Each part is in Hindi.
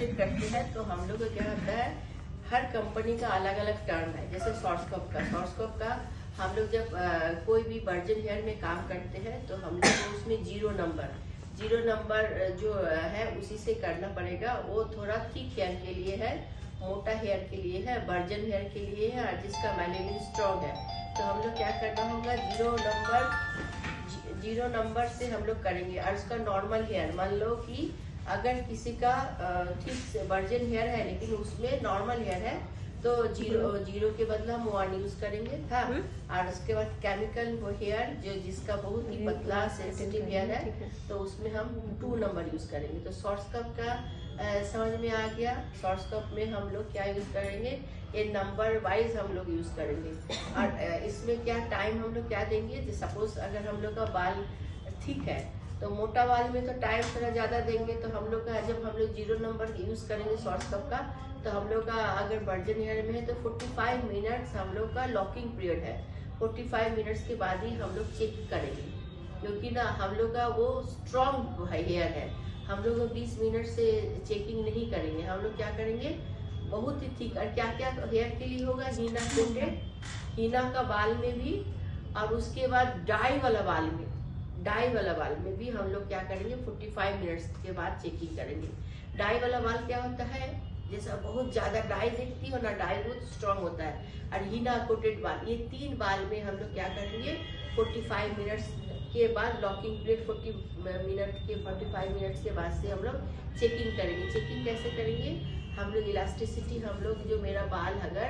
स्ट्रेट करते हैं तो हम लोग को क्या होता है, हर कंपनी का अलग अलग टर्म है। जैसे शॉर्टस्कोप का हम लोग जब कोई भी वर्जिन हेयर में काम करते हैं तो हम लोग को उसमें जीरो नंबर जो है उसी से करना पड़ेगा। वो थोड़ा थिक हेयर के लिए है, मोटा हेयर के लिए है, वर्जिन हेयर के लिए है, और जिसका मेलेनिन स्ट्रॉन्ग है। तो हम लोग क्या करना होगा, जीरो नंबर से हम लोग करेंगे। और उसका नॉर्मल हेयर, मान लो कि अगर किसी का ठीक वर्जिन हेयर है लेकिन उसमें नॉर्मल हेयर है तो जीरो के बदले हम 1 यूज करेंगे था। और उसके बाद केमिकल वो हेयर जो जिसका बहुत ही पतला सेंसिटिव हेयर है तो उसमें हम 2 नंबर यूज करेंगे। तो शॉर्टस्कोप का समझ में आ गया। शॉर्टस्कोप में हम लोग क्या यूज करेंगे, ये नंबर वाइज हम लोग यूज करेंगे। और इसमें क्या टाइम हम लोग क्या देंगे, सपोज अगर हम लोग का बाल ठीक है तो मोटा बाल में तो टाइम थोड़ा ज्यादा देंगे। तो हम लोग का जब हम लोग 0 नंबर यूज करेंगे शॉर्टस्कोप का, तो हम लोग का अगर वर्जिन हेयर में है तो 45 मिनट्स हम लोग का लॉकिंग पीरियड है। 45 मिनट्स के बाद ही हम लोग चेक करेंगे, क्योंकि ना हम लोग का वो स्ट्रॉन्ग हेयर है। हम लोग 20 मिनट से चेकिंग नहीं करेंगे। हम लोग क्या करेंगे, बहुत ही ठीक। और क्या क्या हेयर के लिए होगा, हीना का बाल में भी, और उसके बाद डाई वाला बाल में भी हम लोग क्या करेंगे, 45 मिनट्स के बाद चेकिंग करेंगे। डाई वाला बाल क्या होता है, जैसा बहुत ज्यादा डाई देखती हो ना, डाई बहुत स्ट्रॉन्ग होता है। और हीना कोटेड बाल, ये 3 बाल में हम लोग क्या करेंगे, 45 मिनट्स के बाद लॉकिंग पीरियड 45 मिनट्स के बाद से हम लोग चेकिंग करेंगे। चेकिंग कैसे करेंगे, हम लोग इलास्टिसिटी, हम लोग जो मेरा बाल अगर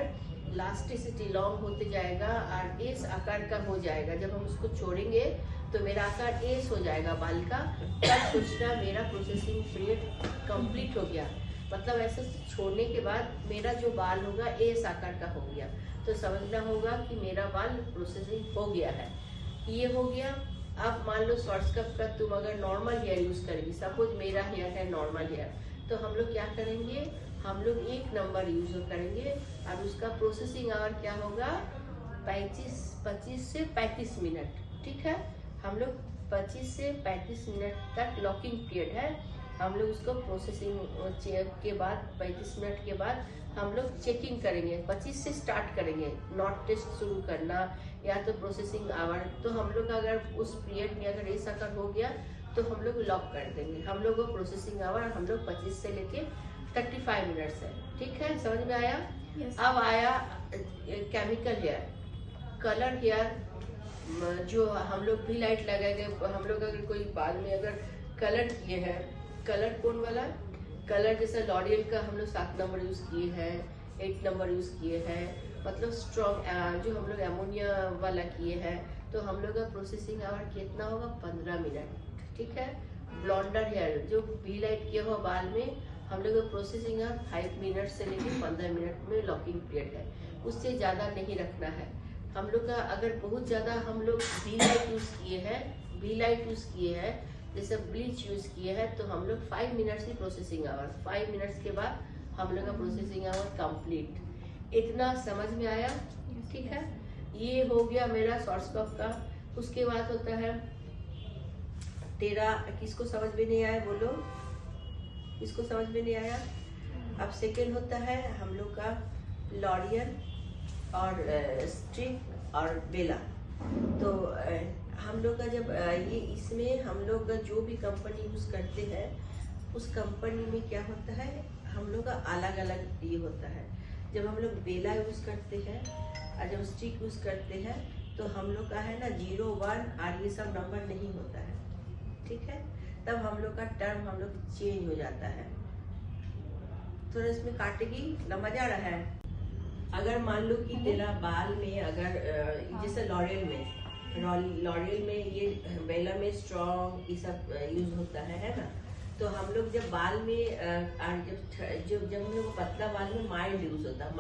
इलास्टिसिटी लॉन्ग होते जाएगा और एस आकार का हो जाएगा, जब हम उसको छोड़ेंगे तो मेरा आकार एस हो जाएगा बाल का, तब सोचना मेरा प्रोसेसिंग पीरियड कंप्लीट हो गया। मतलब ऐसे छोड़ने के बाद मेरा जो बाल होगा एस आकार का हो गया, तो समझना होगा कि मेरा बाल प्रोसेसिंग हो गया है। ये हो गया। अब मान लो शॉर्टस्कोप का तुम अगर नॉर्मल हेयर यूज करेगी, सपोज मेरा हेयर है नॉर्मल हेयर, तो हम लोग क्या करेंगे, हम लोग 1 नंबर यूज करेंगे। और उसका प्रोसेसिंग आवर क्या होगा, 25 से 35 मिनट। ठीक है, हम लोग 25 से 35 मिनट तक लॉकिंग पीरियड है। हम लोग उसको प्रोसेसिंग के बाद 35 मिनट के बाद हम लोग चेकिंग करेंगे। 25 से स्टार्ट करेंगे नॉट टेस्ट शुरू करना या तो प्रोसेसिंग आवर। तो हम लोग अगर उस पीरियड में अगर ऐसा कर हो गया तो हम लोग लॉक कर देंगे। हम लोग को प्रोसेसिंग आवर हम लोग 25 से लेके 35 मिनट्स है। ठीक है, समझ में आया? yes. अब आया केमिकल हेयर, कलर हेयर, जो हम लोग भी लाइट लगाएंगे। हम लोग अगर कोई बाल में अगर कलर किए हैं, कलर कौन वाला, कलर जैसे लॉरियल का हम लोग 7 नंबर यूज किए हैं, 8 नंबर यूज किए हैं, मतलब स्ट्रॉन्ग जो हम लोग एमोनिया वाला किए हैं, तो हम लोग का प्रोसेसिंग आवर कितना होगा, 15 मिनट। ठीक है, ब्लॉन्डर हेयर जो भी लाइट किया हुआ बाल में, हम लोग का प्रोसेसिंग आवर 5 मिनट से लेकर 15 मिनट में लॉकिंग पीरियड है, उससे ज्यादा नहीं रखना है। हम लोग का अगर बहुत ज्यादा हम लोग वी लाइट यूज किए हैं, जैसे ब्लीच यूज किए हैं, तो हम लोग 5 मिनट्स की प्रोसेसिंग आवर, 5 मिनट्स के बाद हम लोग का प्रोसेसिंग आवर कंप्लीट। इतना समझ में आया? ठीक है, ये हो गया मेरा शॉर्टस्कोप का। उसके बाद होता है तेरा, किसको समझ में नहीं आया बोलो, किसको समझ में नहीं आया? अब सेकेंड होता है हम लोग का लॉरियल और स्ट्रिक और बेला। तो हम लोग का जब ये इसमें हम लोग का जो भी कंपनी यूज करते हैं उस कंपनी में क्या होता है, हम लोग का अलग अलग ये होता है। जब हम लोग बेला यूज करते हैं और जब स्टिक यूज करते हैं तो हम लोग का है ना 0, 1 और ये सब नंबर नहीं होता है। ठीक है, तब हम लोग का टर्म हम लोग चेंज हो जाता है। थोड़ा इसमें काटेगी, समझ आ रहा है? अगर मान लो कि तेरा बाल में अगर जैसे लॉरियल में ये बेला में स्ट्रॉन्ग ये सब यूज होता है ना, तो हम लोग जब बाल में जब हम लोग पतला बाल में माइल्ड यूज होता है,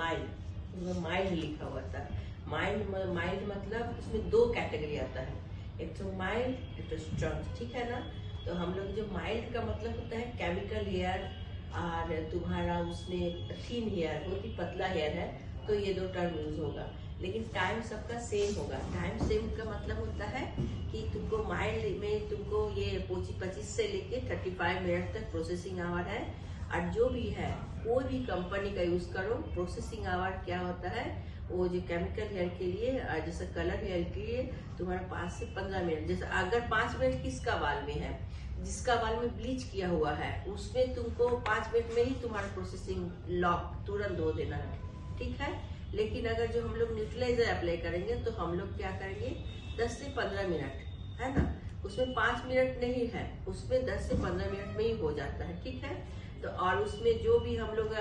माइल्ड लिखा हुआ था। माइल्ड मतलब उसमें 2 कैटेगरी आता है, एक तो माइल्ड एक तो स्ट्रॉन्ग। ठीक है ना, तो हम लोग जो माइल्ड का मतलब होता है केमिकल हेयर, और तुम्हारा उसमें थिन हेयर बहुत ही पतला हेयर है, तो ये 2 टर्म यूज होगा। लेकिन टाइम सबका सेम होगा। टाइम सेम का मतलब होता है कि तुमको माइल्ड में तुमको ये 25 से लेके 35 मिनट तक प्रोसेसिंग आवर है, और जो भी है कोई भी कंपनी का यूज करो, प्रोसेसिंग आवर क्या होता है वो जो केमिकल हेयर के लिए जैसे कलर हेयर के लिए तुम्हारा 5 से 15 मिनट, जैसे अगर 5 मिनट किसका बाल में है, जिसका बाल में ब्लीच किया हुआ है उसमें तुमको 5 मिनट में ही तुम्हारा प्रोसेसिंग लॉक तुरंत धो देना है, ठीक है। लेकिन अगर जो हम लोग न्यूट्रलाइजर अप्लाई करेंगे तो हम लोग क्या करेंगे 10 से 15 मिनट, है ना, उसमें 5 मिनट नहीं है, उसमें 10 से 15 मिनट में ही हो जाता है, ठीक है। तो और उसमें जो भी हम लोग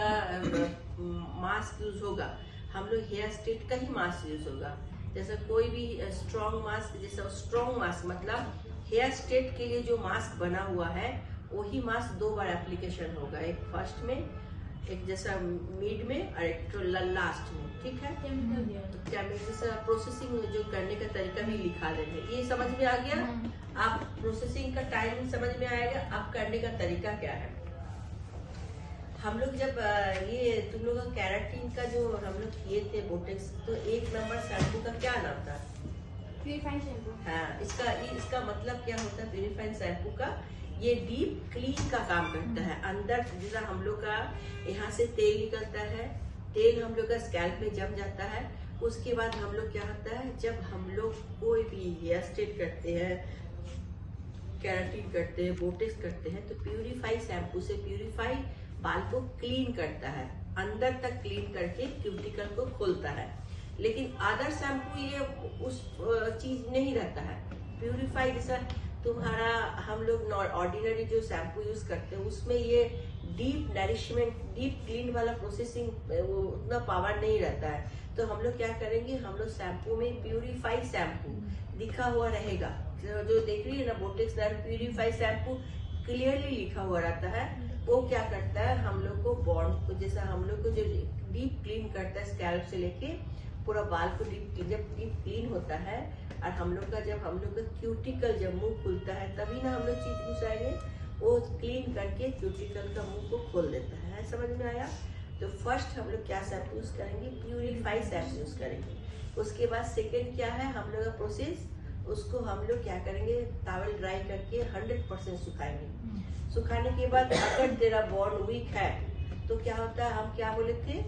मास्क यूज होगा, हम लोग हेयर स्ट्रेट का ही मास्क यूज होगा। जैसे कोई भी स्ट्रॉन्ग मास्क, जैसे स्ट्रॉन्ग मास्क मतलब हेयर स्ट्रेट के लिए जो मास्क बना हुआ है वही मास्क 2 बार एप्लीकेशन होगा, एक फर्स्ट में, एक जैसा मिड में और एक लास्ट में, ठीक है। जैसा प्रोसेसिंग जो करने का तरीका भी लिखा देंगे, ये समझ में आ गया। आप प्रोसेसिंग का टाइम समझ में आएगा, आप करने का तरीका क्या है। हम लोग जब ये तुम लोग का केराटिन का जो हम लोग किए थे बोटेक्स, तो 1 नंबर शैम्पू का क्या नाम था? Purifying shampoo. हाँ, इसका मतलब क्या होता है प्यूरिफाइंग शैम्पू का? ये डीप क्लीन का काम करता है। अंदर जैसा हम लोग का यहाँ से तेल निकलता है, तेल हम लोग का स्कैल्प में जम जाता है, उसके बाद हम लोग क्या होता है, जब हम लोग कोई भी हेयर स्ट्रेट करते हैं, केराटिन करते हैं, बोटेक्स करते हैं, तो प्यूरिफाई शैम्पू से प्यूरिफाई बाल को क्लीन करता है, अंदर तक क्लीन करके क्यूटिकल को खोलता है। लेकिन अदर शैम्पू ये उस चीज नहीं रहता है। प्यूरिफाई जैसा तुम्हारा हम लोग ऑर्डिनरी जो शैम्पू यूज करते हैं उसमें ये डीप नरिशमेंट, डीप क्लीन वाला प्रोसेसिंग वो उतना पावर नहीं रहता है। तो हम लोग क्या करेंगे, हम लोग शैम्पू में प्यूरिफाई शैम्पू लिखा हुआ रहेगा, जो देख रही है ना बोटेक्स प्यूरिफाई शैम्पू क्लियरली लिखा हुआ रहता है। वो क्या करता है, हम लोग को बॉन्ड को, जैसा हम लोग को जो डीप क्लीन करता है स्कैल्प से लेके पूरा बाल को जब डीप क्लीन होता है, और हम लोग का क्यूटिकल जब मुंह खुलता है तभी ना हम लोग चीज घुसाएंगे, वो क्लीन करके क्यूटिकल का मुंह को खोल देता है। समझ में आया? तो फर्स्ट हम लोग क्या शैम्पू यूज करेंगे, प्यूरिफाई शैम्पू यूज करेंगे। उसके बाद सेकेंड क्या है हम लोग का प्रोसेस, उसको हम लोग क्या करेंगे, टॉवल ड्राई करके 100% सुखाएंगे। सुखाने के बाद अगर तेरा बॉन्ड वीक है तो क्या होता है, हम क्या बोले थे,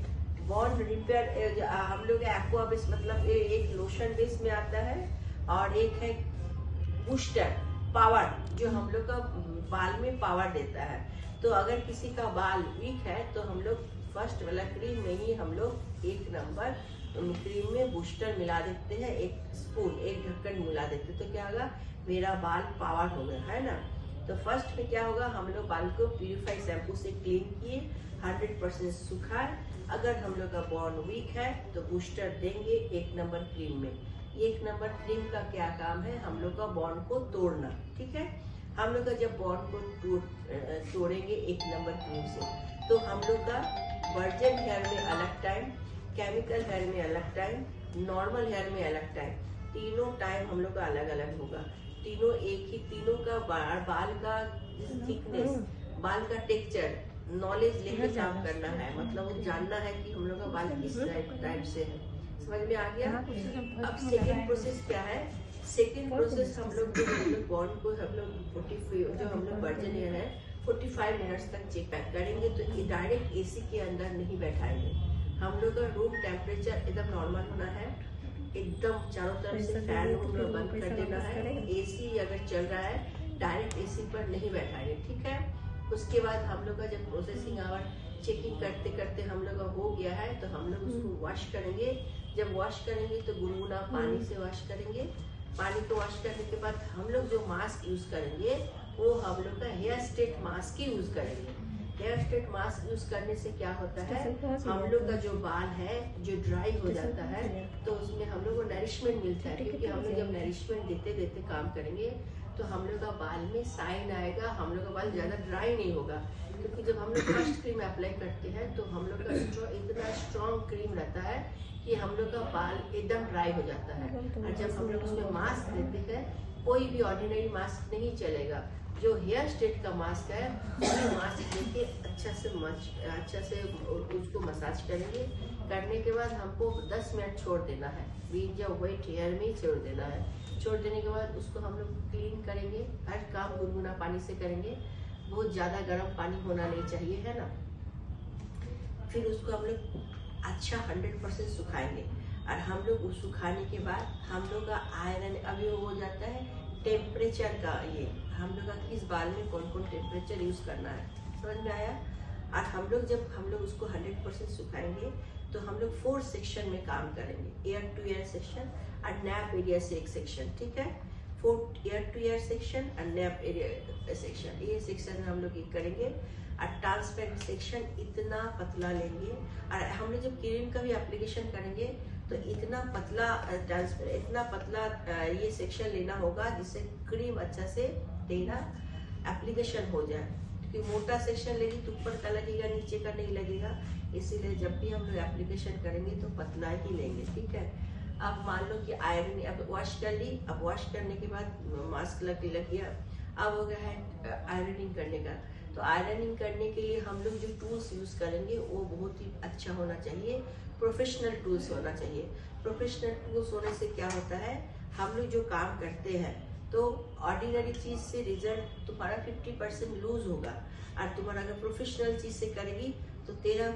बॉन्ड रिपेयर, हम लोग एक्वा बेस मतलब एक लोशन बेस में आता है, और एक है बूस्टर पावर जो हम लोग का बाल में पावर देता है। तो अगर किसी का बाल वीक है तो हम लोग फर्स्ट वाला क्रीम में ही हम लोग 1 नंबर क्रीम में बूस्टर मिला देते हैं, 1 स्पून, 1 ढक्कन मिला देते हैं, तो क्या होगा, मेरा बाल पावर हो गया, है ना। तो फर्स्ट में क्या होगा, हम लोग बाल को प्यूरिफाई शैम्पू से क्लीन किए, 100% सुखाए। अगर हम लोग का बॉन्ड वीक है तो बूस्टर देंगे 1 नंबर क्रीम में। 1 नंबर क्रीम का क्या काम है, हम लोग का बॉन्ड को तोड़ना, ठीक है। हम लोग का जब बॉन्ड को तोड़ेंगे 1 नंबर क्रीम से, तो हम लोग का वर्जिन हेयर में अलग टाइम, केमिकल हेयर में अलग टाइम, नॉर्मल हेयर में अलग टाइम, तीनों टाइम हम लोग का अलग अलग होगा। तीनों एक ही, तीनों का बाल का थिकनेस, बाल का टेक्सचर नॉलेज लेके काम करना है, मतलब वो जानना है कि हम लोग का बाल किस टाइप से है। समझ में आ गया? अब सेकेंड प्रोसेस क्या है, सेकेंड प्रोसेस हम लोग बॉन्ड को हम लोग 45 जो हम लोग वर्जिन हेयर है 45 मिनट्स तक चेक करेंगे। तो डायरेक्ट एसी के अंदर नहीं बैठाएंगे, हम लोग का रूम टेम्परेचर एकदम नॉर्मल होना है, एकदम चारों तरफ से फैन बंद कर देना है। एसी अगर चल रहा है डायरेक्ट एसी पर नहीं बैठाएंगे, ठीक है। उसके बाद हम लोग का जब प्रोसेसिंग आवर चेकिंग करते करते हम लोग का हो गया है तो हम लोग उसको वॉश करेंगे। जब वॉश करेंगे तो गुनगुना पानी से वॉश करेंगे। पानी को वॉश करने के बाद हम लोग जो मास्क यूज करेंगे वो हम लोग का हेयर स्ट्रेट मास्क ही यूज करेंगे। हेयर स्ट्रेट मास्क यूज करने से क्या होता है, हम लोग का जो बाल है जो ड्राई हो जाता है तो उसमें हम लोग को नरिशमेंट मिलता है, क्योंकि हम लोग जब नरिशमेंट देते देते काम करेंगे तो हम लोग का बाल में साइन आएगा, हम लोग का बाल ज्यादा ड्राई नहीं होगा। क्योंकि जब हम लोग फर्स्ट क्रीम अप्लाई करते हैं तो हम लोग का इतना स्ट्रॉन्ग क्रीम रहता है कि हम लोग का बाल एकदम ड्राई हो जाता है। और जब हम लोग उसमें मास्क देते हैं, कोई भी ऑर्डिनरी मास्क नहीं चलेगा, जो हेयर स्ट्रेट का मास्क है वही मास्क देके अच्छा से उसको मसाज करेंगे। करने के बाद हमको 10 मिनट छोड़ देना है, बीच जो वेट हेयर में ही छोड़ देना है। छोड़ देने के बाद उसको हम लोग क्लीन करेंगे, हर काम गुनगुना पानी से करेंगे। बहुत ज्यादा गर्म पानी होना नहीं चाहिए, है ना। फिर उसको हम लोग अच्छा 100% सुखाएंगे। और हम लोग उस सुखाने के बाद हम लोग का आयरन अभी हो जाता है टेम्परेचर का, ये हम लोग का किस बाल में कौन कौन टेम्परेचर यूज करना है, समझ में आया। और हम लोग उसको 100% सुखाएंगे तो हम लोग 4 सेक्शन में काम करेंगे, एयर टू एयर सेक्शन और नैप एरिया से एक सेक्शन, ठीक है। 4 एयर टू एयर सेक्शन और नैप एरिया सेक्शन, ये सेक्शन में हम लोग ये करेंगे। और ट्रांसपेरेंट सेक्शन इतना पतला लेंगे। और हम लोग जब क्रीम का भी एप्लीकेशन करेंगे तो इतना पतला ये सेक्शन लेना होगा जिससे क्रीम अच्छा से देना एप्लीकेशन हो जाए। क्योंकि मोटा सेक्शन लेंगे तो ऊपर का लगेगा, नीचे का नहीं लगेगा। इसीलिए जब भी हम लोग एप्लीकेशन करेंगे तो पतला ही लेंगे, ठीक है। अब मान लो कि आयरन अब वॉश कर ली, अब वॉश करने के बाद मास्क लग गया, अब हो गया है आयरनिंग करने का। तो आयरनिंग करने के लिए हम लोग जो टूल्स यूज करेंगे वो बहुत ही अच्छा होना चाहिए, प्रोफेशनल टूल्स होना चाहिए। प्रोफेशनल टूल्स होने से क्या होता है, हम लोग जो काम करते हैं तो ऑर्डिनरी चीज से रिजल्ट तुम्हारा 50% लूज होगा। और तुम्हारा अगर प्रोफेशनल चीज से करेगी तो तेरा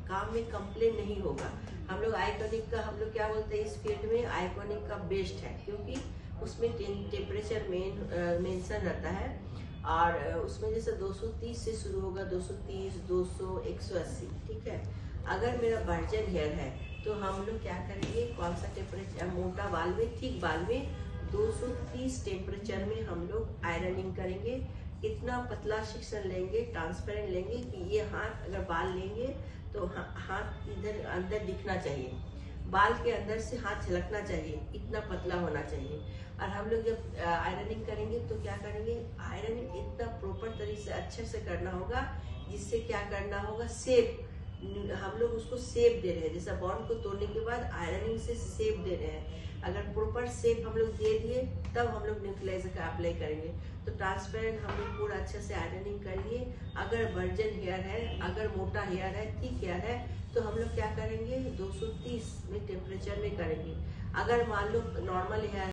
काम में कंप्लेन नहीं होगा। हम लोग आइकॉनिक का हम लोग क्या बोलते हैं इस फील्ड में, आइकॉनिक का बेस्ट है क्योंकि उसमें टेम्परेचर मेंशन रहता है। और उसमें जैसे 230 से शुरू होगा, 230, 200, 180, ठीक है। अगर मेरा वर्जन हेयर है तो हम लोग क्या करेंगे, कौन सा टेम्परेचर, मोटा बाल में, थिक बाल में 230 टेम्परेचर में हम लोग आयरनिंग करेंगे। इतना पतला सेक्शन लेंगे, ट्रांसपेरेंट लेंगे कि ये हाथ अगर बाल लेंगे तो हाथ इधर अंदर दिखना चाहिए, बाल के अंदर से हाथ झलकना चाहिए, इतना पतला होना चाहिए। और हम लोग जब आयरनिंग करेंगे तो क्या करेंगे, आयरनिंग इतना प्रॉपर तरीके से अच्छे से करना होगा जिससे क्या करना होगा, शेप, हम लोग उसको शेप दे रहे हैं। जैसा बॉन्ड को तोड़ने के बाद आयरनिंग से शेप दे रहे हैं। अगर प्रॉपर शेप हम लोग दे दिए तब हम लोग न्यूट्रलाइजर का अप्लाई करेंगे। तो ट्रांसपेरेंट हम लोग पूरा अच्छे से आयरनिंग कर लिए। अगर वर्जन हेयर है, अगर मोटा हेयर है, थिक हेयर है तो हम लोग क्या करेंगे, 230 में टेम्परेचर में करेंगे। अगर मान लो नॉर्मल हेयर